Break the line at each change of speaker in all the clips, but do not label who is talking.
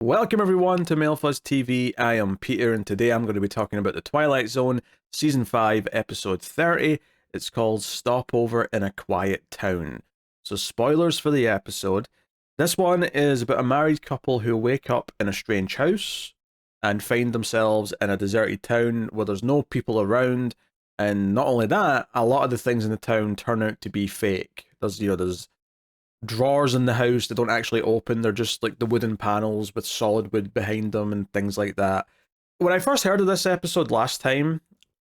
Welcome everyone to MailFuzz TV. I am Peter, and today I'm going to be talking about the Twilight Zone, Season 5, Episode 30. It's called Stopover in a Quiet Town. So spoilers for the episode. This one is about a married couple who wake up in a strange house and find themselves in a deserted town where there's no people around. And not only that, a lot of the things in the town turn out to be fake. There's drawers in the house that don't actually open. They're just like the wooden panels with solid wood behind them and things like that. When I first heard of this episode last time,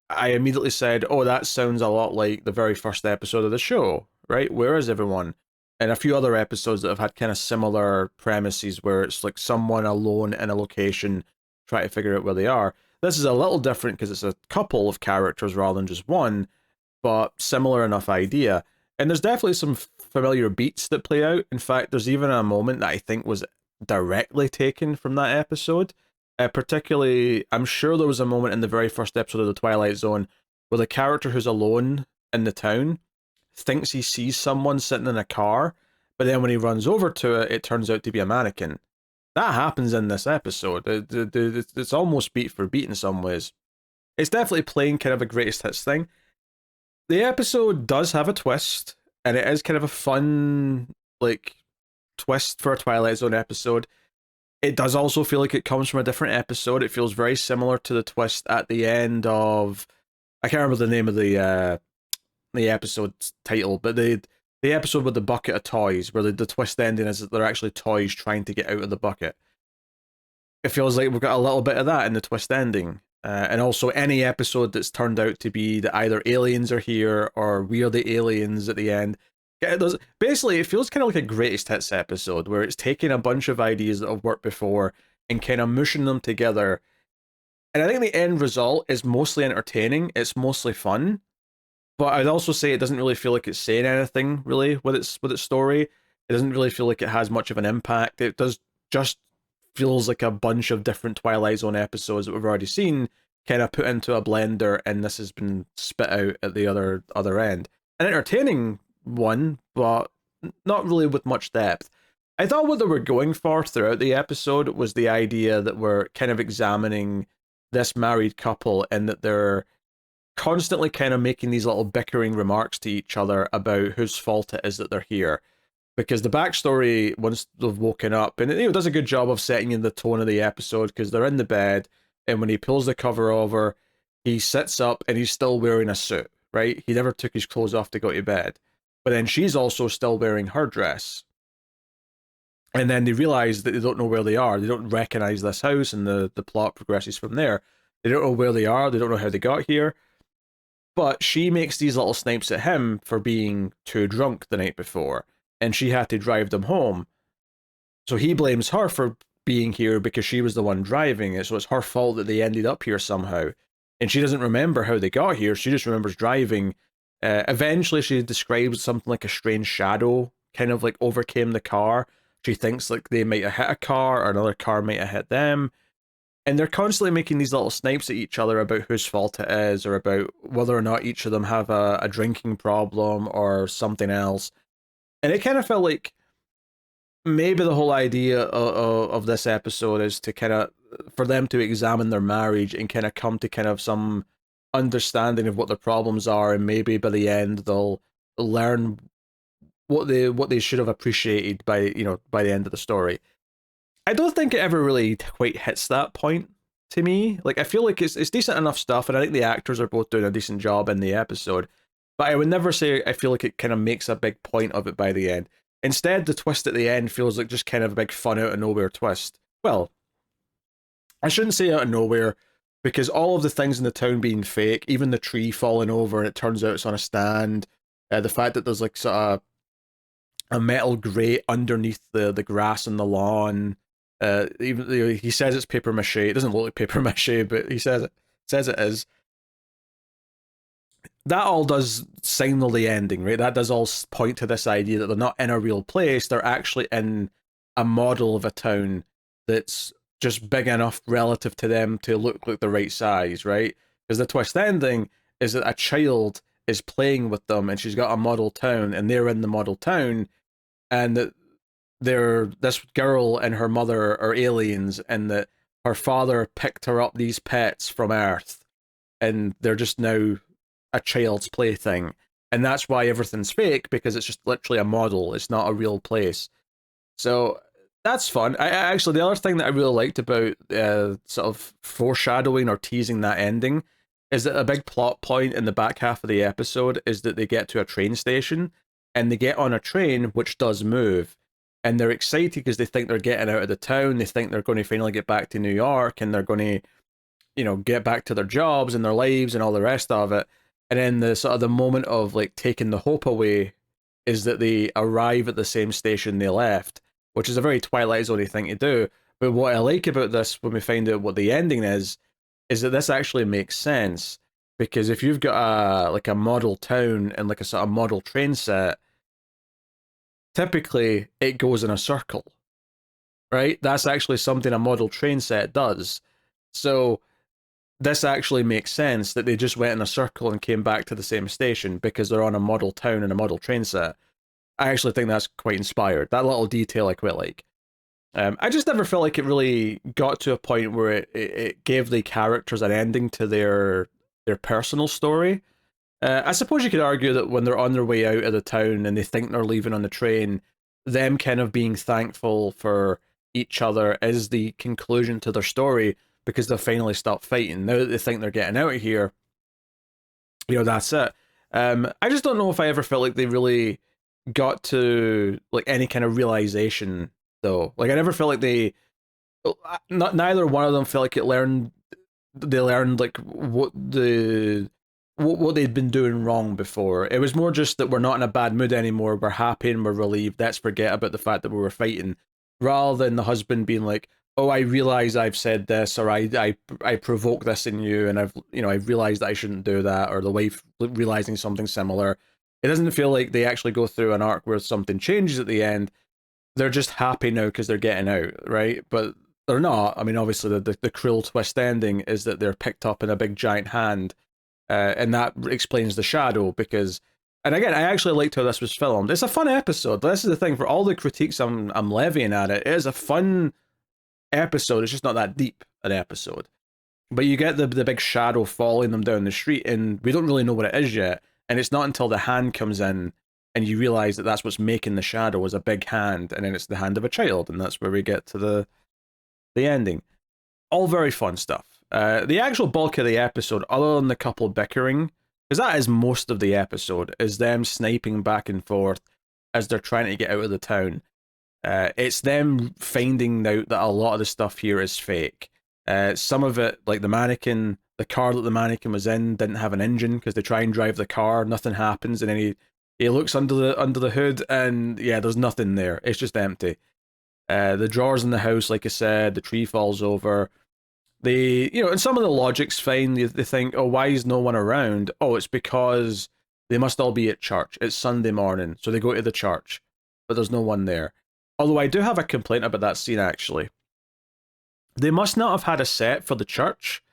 I immediately said, oh, that sounds a lot like the very first episode of the show, right? Where is everyone? And a few other episodes that have had kind of similar premises where it's like someone alone in a location trying to figure out where they are. This is a little different because it's a couple of characters rather than just one, but similar enough idea. And there's definitely some familiar beats that play out. In fact, there's even a moment that I think was directly taken from that episode. Particularly, I'm sure there was a moment in the very first episode of the Twilight Zone where the character who's alone in the town thinks he sees someone sitting in a car, but then when he runs over to it, it turns out to be a mannequin. That happens in this episode. It's almost beat for beat in some ways. It's definitely playing kind of a greatest hits thing. The episode does have a twist, and it is kind of a fun, like, twist for a Twilight Zone episode. It does also feel like it comes from a different episode. It feels very similar to the twist at the end of, I can't remember the name of the episode title, but the episode with the bucket of toys, where the twist ending is that they're actually toys trying to get out of the bucket. It feels like we've got a little bit of that in the twist ending. And also any episode that's turned out to be that either aliens are here or we are the aliens at the end. Basically, it feels kind of like a greatest hits episode where it's taking a bunch of ideas that have worked before and kind of mushing them together. And I think the end result is mostly entertaining. It's mostly fun. But I'd also say it doesn't really feel like it's saying anything really with its story. It doesn't really feel like it has much of an impact. It does just feels like a bunch of different Twilight Zone episodes that we've already seen kind of put into a blender, and this has been spit out at the other end. An entertaining one, but not really with much depth. I thought what they were going for throughout the episode was the idea that we're kind of examining this married couple and that they're constantly kind of making these little bickering remarks to each other about whose fault it is that they're here. Because the backstory, once they've woken up, and it does a good job of setting in the tone of the episode, because they're in the bed, and when he pulls the cover over, he sits up and he's still wearing a suit, right? He never took his clothes off to go to bed. But then she's also still wearing her dress. And then they realize that they don't know where they are. They don't recognize this house, and the plot progresses from there. They don't know where they are. They don't know how they got here. But she makes these little snipes at him for being too drunk the night before, and she had to drive them home. So he blames her for being here because she was the one driving it, so it's her fault that they ended up here somehow. And she doesn't remember how they got here, she just remembers driving. Eventually she describes something like a strange shadow kind of like overcame the car. She thinks like they might have hit a car or another car might have hit them. And they're constantly making these little snipes at each other about whose fault it is, or about whether or not each of them have a drinking problem or something else. And it kind of felt like maybe the whole idea of this episode is to kind of, for them to examine their marriage and kind of come to kind of some understanding of what their problems are, and maybe by the end they'll learn what they should have appreciated by the end of the story. I don't think it ever really quite hits that point to me. Like, I feel like it's decent enough stuff, and I think the actors are both doing a decent job in the episode. But I would never say I feel like it kind of makes a big point of it by the end. Instead, the twist at the end feels like just kind of a big fun out of nowhere twist. Well, I shouldn't say out of nowhere, because all of the things in the town being fake, even the tree falling over and it turns out it's on a stand, the fact that there's like sort of a metal grate underneath the grass and the lawn. Even he says it's paper mache. It doesn't look like paper mache, but he says it is. That all does signal the ending, right? That does all point to this idea that they're not in a real place. They're actually in a model of a town that's just big enough relative to them to look like the right size, right? Because the twist ending is that a child is playing with them and she's got a model town and they're in the model town, and that this girl and her mother are aliens, and that her father picked her up these pets from Earth, and they're just now a child's plaything. And that's why everything's fake, because it's just literally a model. It's not a real place. So that's fun. I actually, the other thing that I really liked about sort of foreshadowing or teasing that ending is that a big plot point in the back half of the episode is that they get to a train station, and they get on a train which does move. And they're excited because they think they're getting out of the town. They think they're going to finally get back to New York, and they're going to, get back to their jobs and their lives and all the rest of it. And then the sort of the moment of like taking the hope away is that they arrive at the same station they left, which is a very Twilight Zone thing to do. But what I like about this, when we find out what the ending is that this actually makes sense, because if you've got a model town and like a sort of model train set, typically it goes in a circle, right? That's actually something a model train set does. So this actually makes sense that they just went in a circle and came back to the same station because they're on a model town and a model train set. I actually think that's quite inspired. That little detail I quite like. I just never felt like it really got to a point where it gave the characters an ending to their personal story. I suppose you could argue that when they're on their way out of the town and they think they're leaving on the train, them kind of being thankful for each other is the conclusion to their story, because they'll finally stop fighting. Now that they think they're getting out of here, that's it. I just don't know if I ever felt like they really got to like any kind of realization, though. Like, I never felt like neither one of them felt like they learned like what they'd been doing wrong before. It was more just that we're not in a bad mood anymore. We're happy and we're relieved. Let's forget about the fact that we were fighting, rather than the husband being like, "Oh, I realize I've said this, or I provoke this in you, and I've realized that I shouldn't do that," or the wife realizing something similar. It doesn't feel like they actually go through an arc where something changes at the end. They're just happy now because they're getting out, right? But they're not. I mean, obviously, the cruel twist ending is that they're picked up in a big giant hand, and that explains the shadow. Because, and again, I actually liked how this was filmed. It's a fun episode. This is the thing, for all the critiques I'm levying at it. It is a fun episode. It's just not that deep an episode. But you get the big shadow following them down the street, and we don't really know what it is yet. And it's not until the hand comes in and you realize that that's what's making the shadow, is a big hand, and then it's the hand of a child, and that's where we get to the ending. All very fun stuff. The actual bulk of the episode, other than the couple bickering, because that is most of the episode, is them sniping back and forth as they're trying to get out of the town. It's them finding out that a lot of the stuff here is fake. Some of it, like the car that the mannequin was in didn't have an engine, because they try and drive the car, nothing happens, and then he looks under the hood, and yeah, there's nothing there. It's just empty. The drawers in the house, like I said, the tree falls over. And some of the logic's fine. They think, oh, why is no one around? Oh, it's because they must all be at church. It's Sunday morning, so they go to the church, but there's no one there. Although I do have a complaint about that scene, actually. They must not have had a set for the church,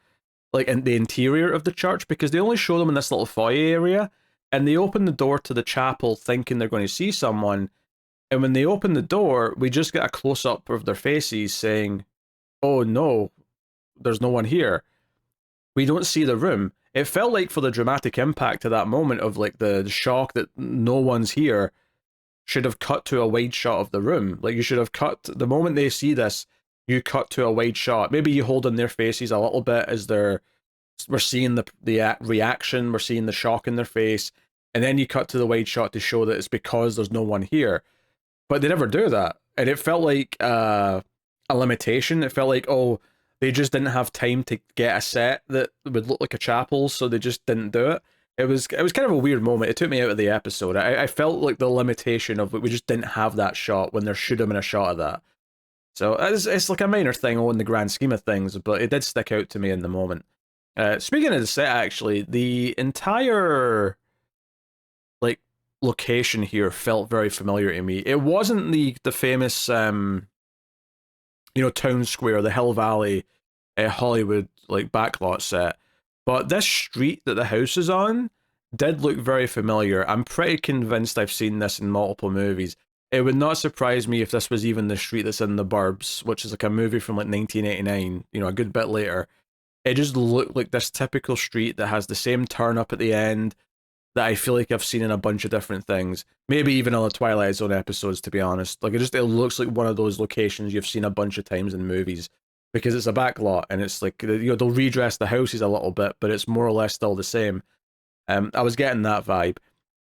like in the interior of the church, because they only show them in this little foyer area, and they open the door to the chapel thinking they're going to see someone, and when they open the door, we just get a close-up of their faces saying, oh no, there's no one here. We don't see the room. It felt like, for the dramatic impact of that moment of like the shock that no one's here, should have cut to a wide shot of the room. Like, you should have cut, the moment they see this, you cut to a wide shot. Maybe you hold on their faces a little bit as we're seeing the reaction, we're seeing the shock in their face, and then you cut to the wide shot to show that it's because there's no one here. But they never do that. And it felt like a limitation. It felt like, oh, they just didn't have time to get a set that would look like a chapel, so they just didn't do it. It was kind of a weird moment. It took me out of the episode. I felt like the limitation of it, we just didn't have that shot when there should have been a shot of that. So it's like a minor thing in the grand scheme of things, but it did stick out to me in the moment. Speaking of the set, actually, the entire like location here felt very familiar to me. It wasn't the famous town square, the Hill Valley, Hollywood like backlot set, but this street that the house is on did look very familiar. I'm pretty convinced I've seen this in multiple movies. It would not surprise me if this was even the street that's in The Burbs, which is like a movie from like 1989, you know, a good bit later. It just looked like this typical street that has the same turn up at the end that I feel like I've seen in a bunch of different things. Maybe even on the Twilight Zone episodes, to be honest. Like it looks like one of those locations you've seen a bunch of times in movies because it's a back lot and it's like, you know, they'll redress the houses a little bit, but it's more or less still the same. I was getting that vibe.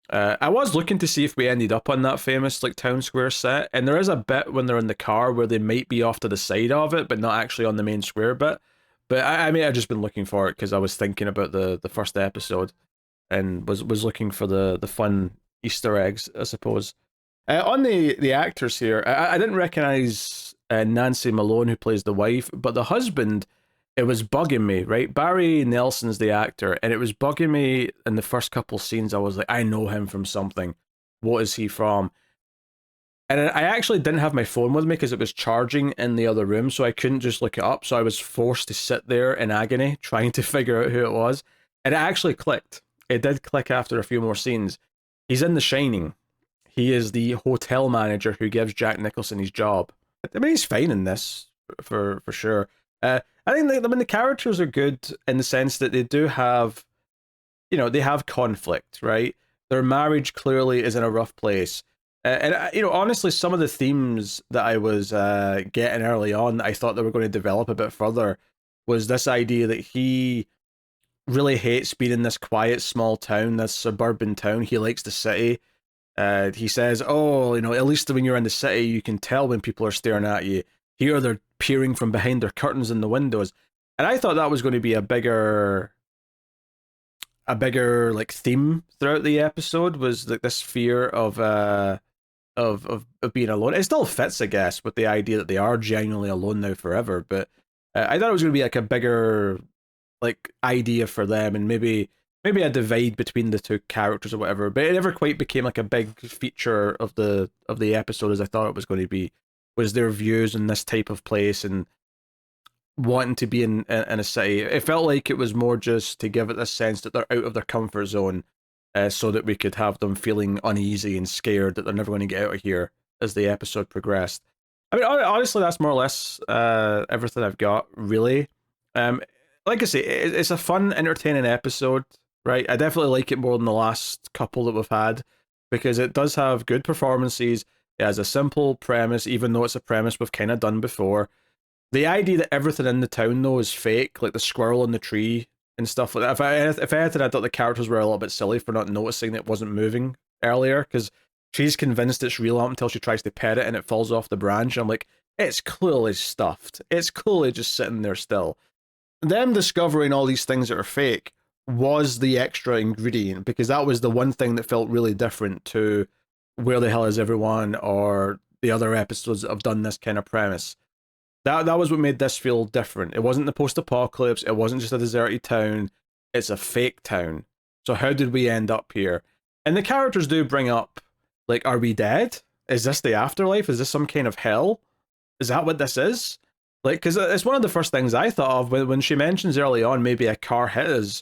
I was looking to see if we ended up on that famous like town square set, and there is a bit when they're in the car where they might be off to the side of it, but not actually on the main square bit. But I may have just been looking for it because I was thinking about the first episode and was looking for the fun Easter eggs, I suppose. On the actors here, I didn't recognize Nancy Malone who plays the wife, but the husband, it was bugging me, right? Barry Nelson's the actor, and it was bugging me in the first couple scenes. I was like, I know him from something. What is he from? And I actually didn't have my phone with me because it was charging in the other room, so I couldn't just look it up. So I was forced to sit there in agony trying to figure out who it was. And it actually clicked. It did click after a few more scenes. He's in The Shining. He is the hotel manager who gives Jack Nicholson his job. I mean, he's fine in this for sure. I think the characters are good in the sense that they do have, you know, they have conflict, right? Their marriage clearly is in a rough place. And you know, honestly, some of the themes that I was getting early on, that I thought they were going to develop a bit further, was this idea that he really hates being in this quiet small town, this suburban town. He likes the city. He says, "Oh, you know, at least when you're in the city, you can tell when people are staring at you. Here, they're peering from behind their curtains in the windows." And I thought that was going to be a bigger like theme throughout the episode, was like this fear of being alone. It still fits, I guess, with the idea that they are genuinely alone now forever. But I thought it was going to be like a bigger like idea for them, and maybe a divide between the two characters or whatever. But it never quite became like a big feature of the episode as I thought it was going to be. Was their views in this type of place and wanting to be in a city. It felt like it was more just to give it this sense that they're out of their comfort zone, so that we could have them feeling uneasy and scared that they're never going to get out of here as the episode progressed. I mean, honestly, that's more or less everything I've got, really. Um, like I say, it's a fun, entertaining episode, right? I definitely like it more than the last couple that we've had because it does have good performances. It has a simple premise, even though it's a premise we've kind of done before. The idea that everything in the town, though, is fake, like the squirrel in the tree and stuff like that. If anything, I thought the characters were a little bit silly for not noticing that it wasn't moving earlier, because she's convinced it's real up until she tries to pet it and it falls off the branch. I'm like, it's clearly stuffed. It's clearly just sitting there still. Them discovering all these things that are fake was the extra ingredient, because that was the one thing that felt really different to Where the Hell Is Everyone or the other episodes that have done this kind of premise. That was what made this feel different. It wasn't the post-apocalypse. It wasn't just a deserted town. It's a fake town. So how did we end up here? And the characters do bring up, like, are we dead? Is this the afterlife? Is this some kind of hell? Is that what this is? Like, because it's one of the first things I thought of when she mentions early on maybe a car hit us.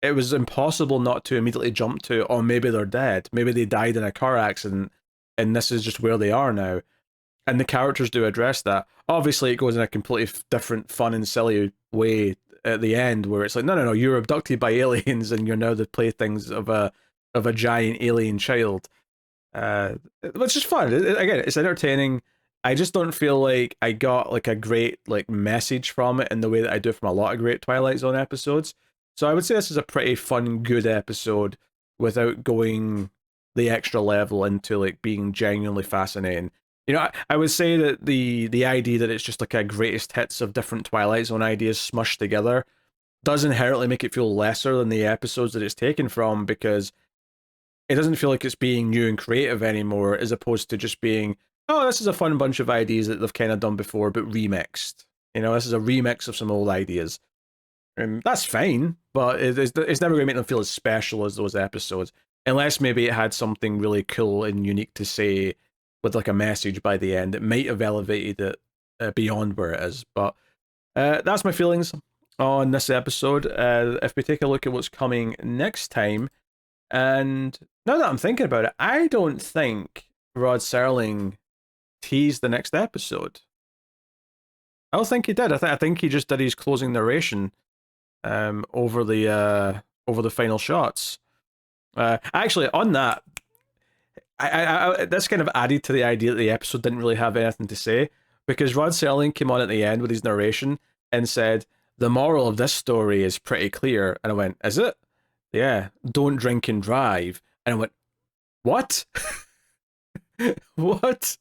It was impossible not to immediately jump to, oh, maybe they're dead. Maybe they died in a car accident, and this is just where they are now. And the characters do address that. Obviously, it goes in a completely different, fun and silly way at the end, where it's like, no, you're abducted by aliens, and you're now the playthings of a giant alien child, which is fun. Again, it's entertaining. I just don't feel like I got like a great like message from it in the way that I do from a lot of great Twilight Zone episodes. So I would say this is a pretty fun, good episode without going the extra level into like being genuinely fascinating. You know, I would say that the idea that it's just like a greatest hits of different Twilight Zone ideas smushed together does inherently make it feel lesser than the episodes that it's taken from, because it doesn't feel like it's being new and creative anymore, as opposed to just being, oh, this is a fun bunch of ideas that they've kind of done before, but remixed. You know, this is a remix of some old ideas. And that's fine, but it's never going to make them feel as special as those episodes, unless maybe it had something really cool and unique to say with like a message by the end. It might have elevated it beyond where it is. But that's my feelings on this episode. If we take a look at what's coming next time, and now that I'm thinking about it, I don't think Rod Serling teased the next episode. I don't think he did. I think he just did his closing narration over the final shots. Actually, on that, this kind of added to the idea that the episode didn't really have anything to say, because Rod Serling came on at the end with his narration and said, "The moral of this story is pretty clear." And I went, "Is it?" "Yeah, don't drink and drive." And I went, "What?" What?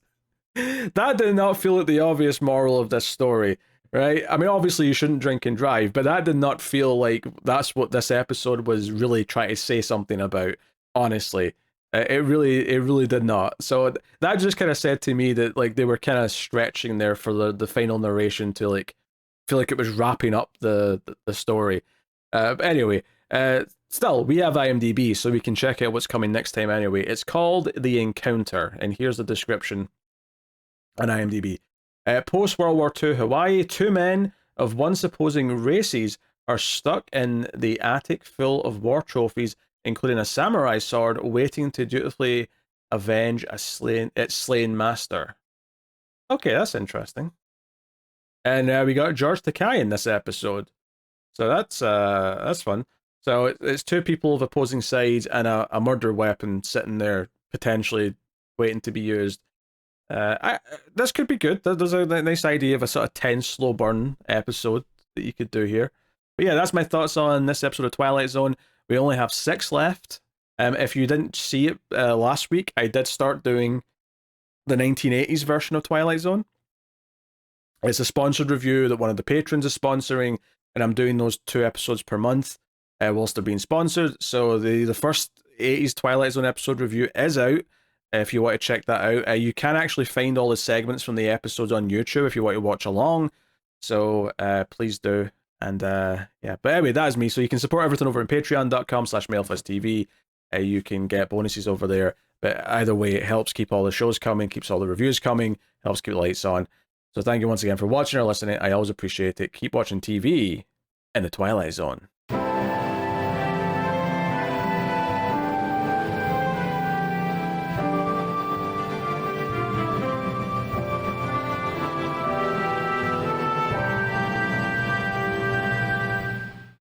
That did not feel like the obvious moral of this story, right? I mean, obviously you shouldn't drink and drive, but that did not feel like that's what this episode was really trying to say something about. Honestly, it really did not. So that just kind of said to me that like they were kind of stretching there for the final narration to like feel like it was wrapping up the story. But anyway, still we have IMDb, so we can check out what's coming next time. Anyway, it's called The Encounter, and here's the description on IMDb. Post World War II Hawaii, two men of once opposing races are stuck in the attic full of war trophies, including a samurai sword, waiting to dutifully avenge its slain master. Okay, that's interesting. And we got George Takei in this episode, so that's fun. So it's two people of opposing sides and a murder weapon sitting there potentially waiting to be used. This could be good. There's a nice idea of a sort of tense, slow burn episode that you could do here. But yeah, that's my thoughts on this episode of Twilight Zone. We only have 6 left. If you didn't see it last week, I did start doing the 1980s version of Twilight Zone. It's a sponsored review that one of the patrons is sponsoring, and I'm doing those 2 episodes per month whilst they're being sponsored. So the first 80s Twilight Zone episode review is out. If you want to check that out, you can actually find all the segments from the episodes on YouTube if you want to watch along. So please do. And yeah, but anyway, that is me. So you can support everything over on patreon.com/MailFuzzTV. You can get bonuses over there. But either way, it helps keep all the shows coming, keeps all the reviews coming, helps keep the lights on. So thank you once again for watching or listening. I always appreciate it. Keep watching TV in the Twilight Zone.